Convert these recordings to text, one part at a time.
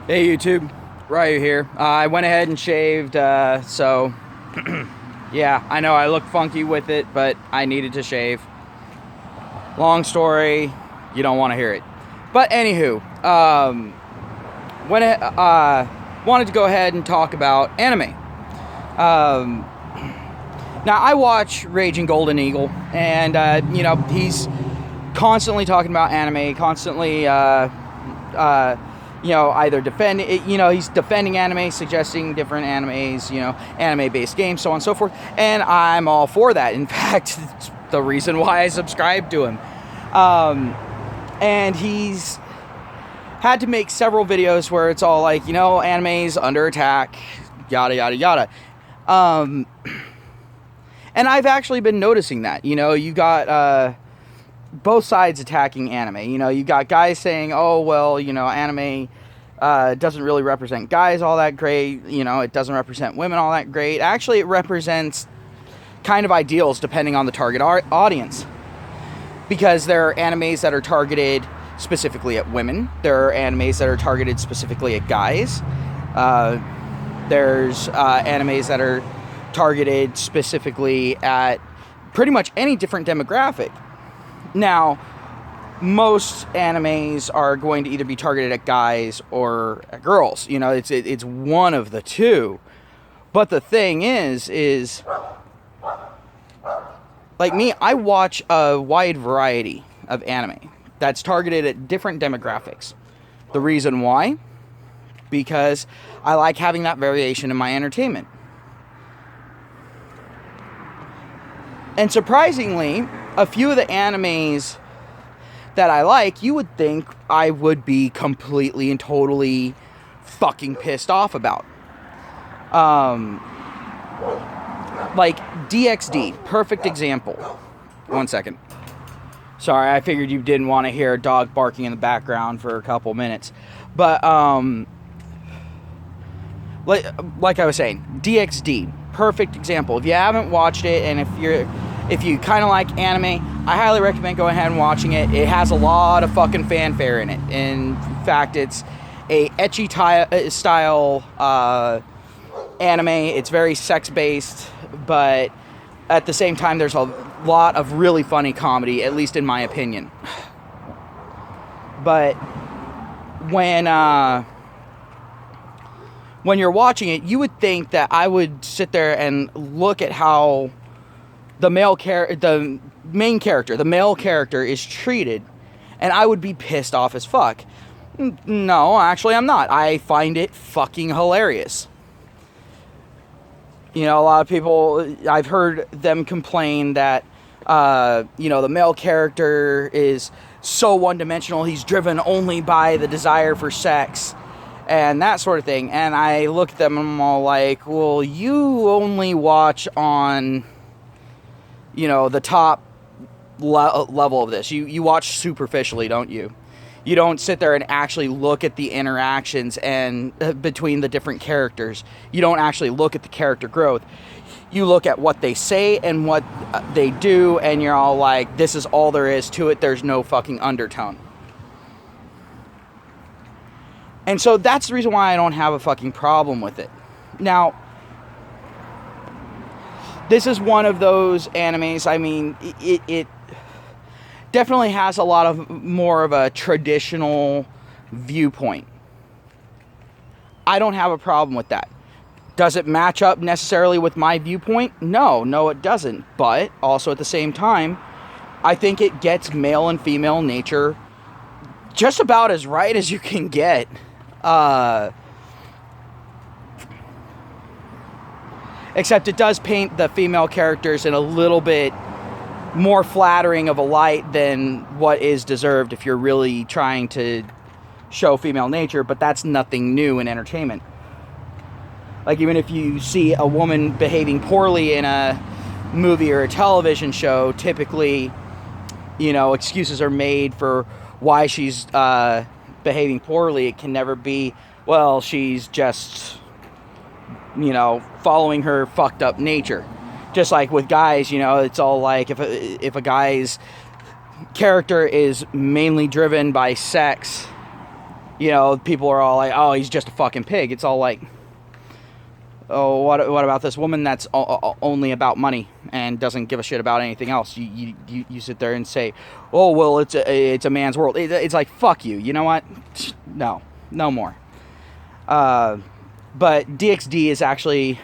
Hey YouTube, Ryu here. I went ahead and shaved, so yeah, I know I look funky with it, but I needed to shave. Long story, you don't want to hear it. But anywho, wanted to go ahead and talk about anime. Now I watch Raging Golden Eagle, and he's constantly talking about anime, constantly either he's defending anime, suggesting different animes, anime-based games, so on and so forth, and I'm all for that. In fact, it's the reason why I subscribe to him. And he's had to make several videos where it's all like, anime's under attack, yada, yada, yada. And I've actually been noticing that, you got, both sides attacking anime. You got guys saying, oh, well, anime doesn't really represent guys all that great. It doesn't represent women all that great. Actually, it represents kind of ideals depending on the target audience. Because there are animes that are targeted specifically at women. There are animes that are targeted specifically at guys. There's animes that are targeted specifically at pretty much any different demographic. Now, most animes are going to either be targeted at guys or at girls. It's one of the two. But the thing is like me, I watch a wide variety of anime that's targeted at different demographics. The reason why? Because I like having that variation in my entertainment. And surprisingly, a few of the animes that I like, you would think I would be completely and totally fucking pissed off about. Like DxD, perfect example. One second. Sorry, I figured you didn't want to hear a dog barking in the background for a couple minutes. But, like I was saying, DxD, perfect example. If you haven't watched it, and if you kind of like anime, I highly recommend going ahead and watching it. It has a lot of fucking fanfare in it. In fact, it's a ecchi style anime. It's very sex-based, but at the same time, there's a lot of really funny comedy, at least in my opinion. But when you're watching it, you would think that I would sit there and look at how the male character is treated, and I would be pissed off as fuck. No, actually I'm not. I find it fucking hilarious. A lot of people, I've heard them complain that, the male character is so one-dimensional, he's driven only by the desire for sex, and that sort of thing. And I look at them and I'm all like, well, you only watch on, the top level of this. You watch superficially, don't you? You don't sit there and actually look at the interactions and between the different characters. You don't actually look at the character growth. You look at what they say and what they do, and you're all like, this is all there is to it. There's no fucking undertone. And so that's the reason why I don't have a fucking problem with it. Now, this is one of those animes, I mean, it definitely has a lot of more of a traditional viewpoint. I don't have a problem with that. Does it match up necessarily with my viewpoint? No, it doesn't. But also at the same time, I think it gets male and female nature just about as right as you can get. Except it does paint the female characters in a little bit more flattering of a light than what is deserved if you're really trying to show female nature, but that's nothing new in entertainment. Like, even if you see a woman behaving poorly in a movie or a television show, typically, excuses are made for why she's behaving poorly. It can never be, well, she's just, following her fucked up nature. Just like with guys, it's all like if a guy's character is mainly driven by sex, You know, people are all like, oh, he's just a fucking pig. It's all like, oh, what about this woman that's only about money and doesn't give a shit about anything else? You sit there and say, oh, well, it's a man's world. It's like, fuck you. You know what? No more. But DxD is actually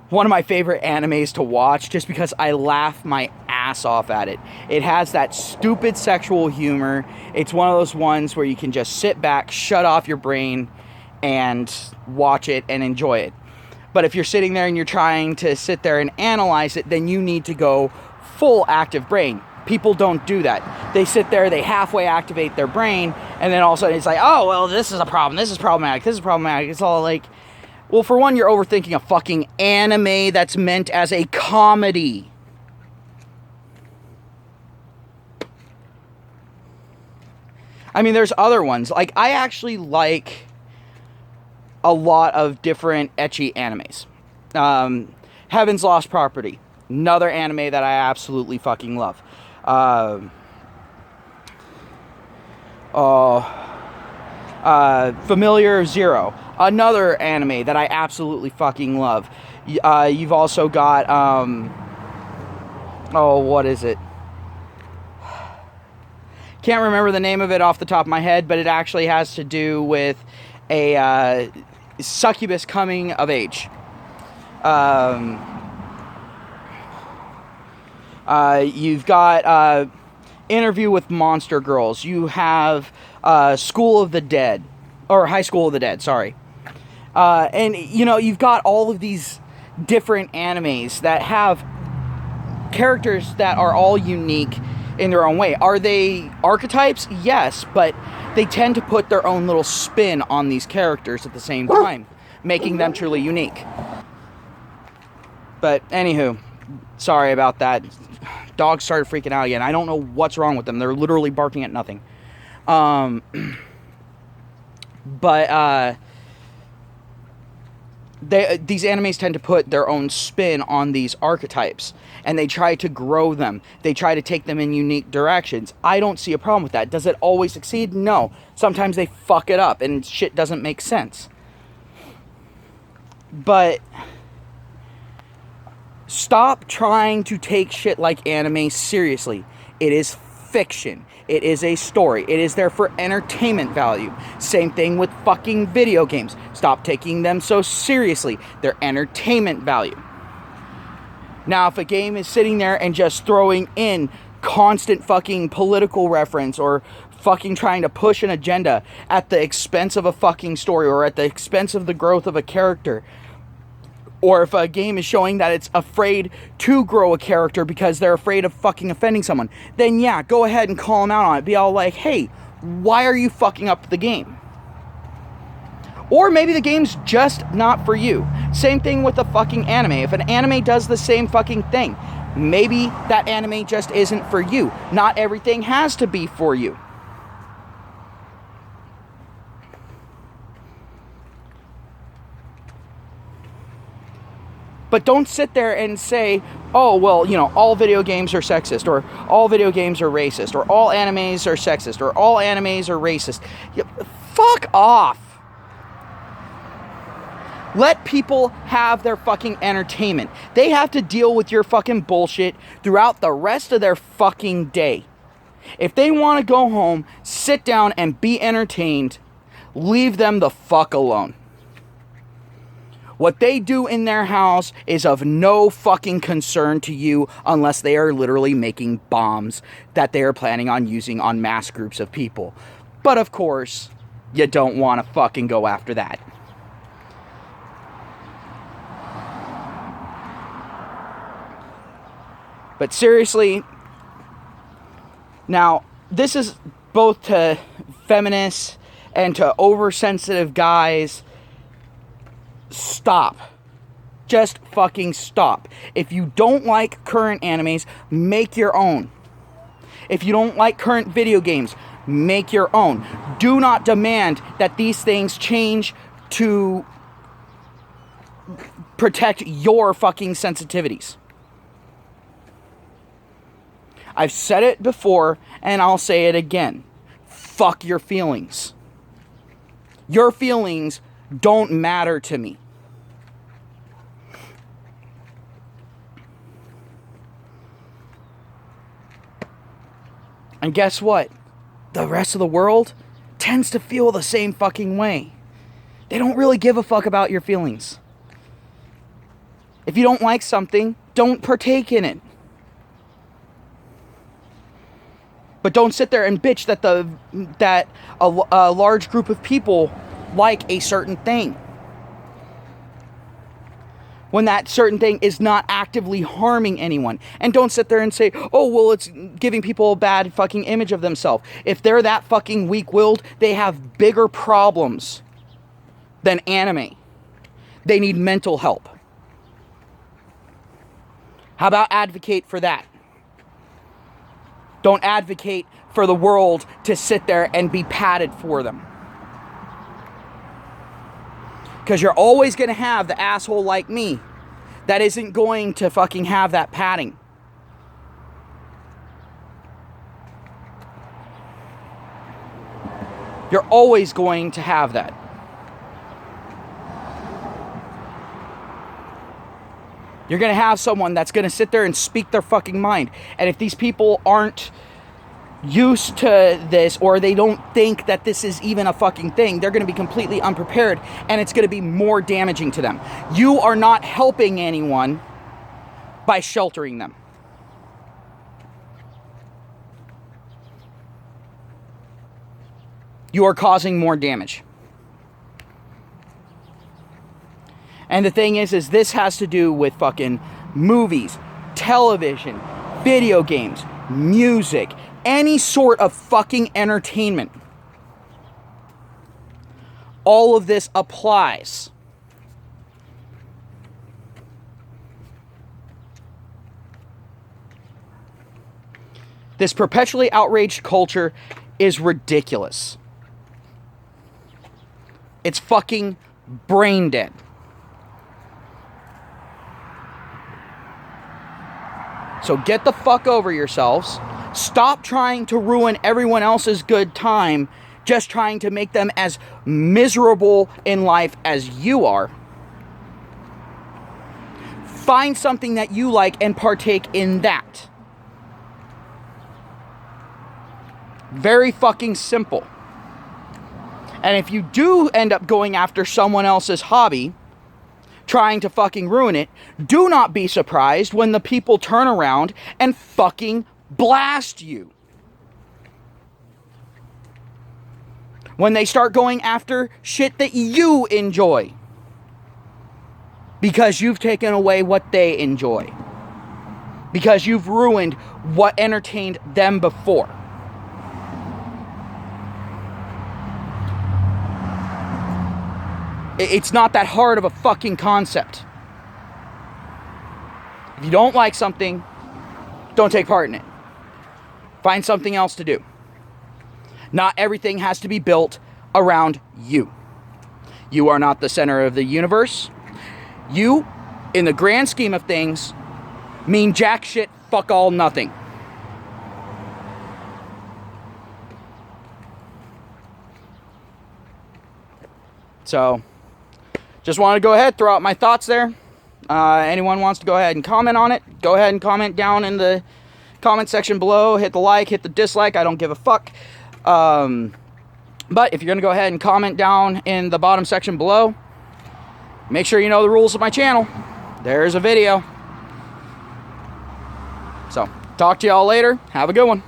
one of my favorite animes to watch just because I laugh my ass off at it. It has that stupid sexual humor. It's one of those ones where you can just sit back, shut off your brain, and watch it and enjoy it. But if you're sitting there and you're trying to sit there and analyze it, then you need to go full active brain. People don't do that. They sit there, they halfway activate their brain, and then all of a sudden it's like, oh, well, this is a problem, this is problematic, this is problematic. It's all like, well, for one, you're overthinking a fucking anime that's meant as a comedy. I mean, there's other ones. Like, I actually like a lot of different ecchi animes. Heaven's Lost Property. Another anime that I absolutely fucking love. Familiar Zero. Another anime that I absolutely fucking love. You've also got, what is it? Can't remember the name of it off the top of my head, but it actually has to do with a succubus coming of age. You've got Interview with Monster Girls. You have School of the Dead, or High School of the Dead, sorry. And, you know, you've got all of these different animes that have characters that are all unique in their own way. Are they archetypes? Yes, but they tend to put their own little spin on these characters at the same time, making them truly unique. But, anywho, sorry about that. Dogs started freaking out again. I don't know what's wrong with them. They're literally barking at nothing. These animes tend to put their own spin on these archetypes, and they try to grow them. They try to take them in unique directions. I don't see a problem with that. Does it always succeed? No. Sometimes they fuck it up, and shit doesn't make sense. But stop trying to take shit like anime seriously. It is fiction. It is a story. It is there for entertainment value. Same thing with fucking video games. Stop taking them so seriously. They're entertainment value. Now, if a game is sitting there and just throwing in constant fucking political reference or fucking trying to push an agenda at the expense of a fucking story or at the expense of the growth of a character, or if a game is showing that it's afraid to grow a character because they're afraid of fucking offending someone, then yeah, go ahead and call them out on it. Be all like, hey, why are you fucking up the game? Or maybe the game's just not for you. Same thing with a fucking anime. If an anime does the same fucking thing, maybe that anime just isn't for you. Not everything has to be for you. But don't sit there and say, oh, well, you know, all video games are sexist, or all video games are racist, or all animes are sexist, or all animes are racist. Fuck off. Let people have their fucking entertainment. They have to deal with your fucking bullshit throughout the rest of their fucking day. If they want to go home, sit down and be entertained, leave them the fuck alone. What they do in their house is of no fucking concern to you unless they are literally making bombs that they are planning on using on mass groups of people. But of course, you don't want to fucking go after that. But seriously, now, this is both to feminists and to oversensitive guys. Stop. Just fucking stop. If you don't like current animes, make your own. If you don't like current video games, make your own. Do not demand that these things change to protect your fucking sensitivities. I've said it before, and I'll say it again. Fuck your feelings. Your feelings don't matter to me. And guess what? The rest of the world tends to feel the same fucking way. They don't really give a fuck about your feelings. If you don't like something, don't partake in it. But don't sit there and bitch that a large group of people like a certain thing, when that certain thing is not actively harming anyone. And don't sit there and say, oh, well, it's giving people a bad fucking image of themselves. If they're that fucking weak-willed, they have bigger problems than anime. They need mental help. How about advocate for that? Don't advocate for the world to sit there and be patted for them. Because you're always going to have the asshole like me that isn't going to fucking have that patting. You're always going to have that. You're going to have someone that's going to sit there and speak their fucking mind. And if these people aren't used to this, or they don't think that this is even a fucking thing, they're going to be completely unprepared, and it's going to be more damaging to them. You are not helping anyone by sheltering them. You are causing more damage. And the thing is this has to do with fucking movies, television, video games, music, any sort of fucking entertainment. All of this applies. This perpetually outraged culture is ridiculous. It's fucking brain dead. So get the fuck over yourselves. Stop trying to ruin everyone else's good time, just trying to make them as miserable in life as you are. Find something that you like and partake in that. Very fucking simple. And if you do end up going after someone else's hobby, trying to fucking ruin it, do not be surprised when the people turn around and fucking blast you. When they start going after shit that you enjoy. Because you've taken away what they enjoy. Because you've ruined what entertained them before. It's not that hard of a fucking concept. If you don't like something, don't take part in it. Find something else to do. Not everything has to be built around you. You are not the center of the universe. You, in the grand scheme of things, mean jack shit, fuck all, nothing. So, just want to go ahead, throw out my thoughts there. Anyone wants to go ahead and comment on it, go ahead and comment down in the comment section below. Hit the like, hit the dislike, I don't give a fuck. But if you're going to go ahead and comment down in the bottom section below, make sure you know the rules of my channel. There's a video. So, talk to y'all later. Have a good one.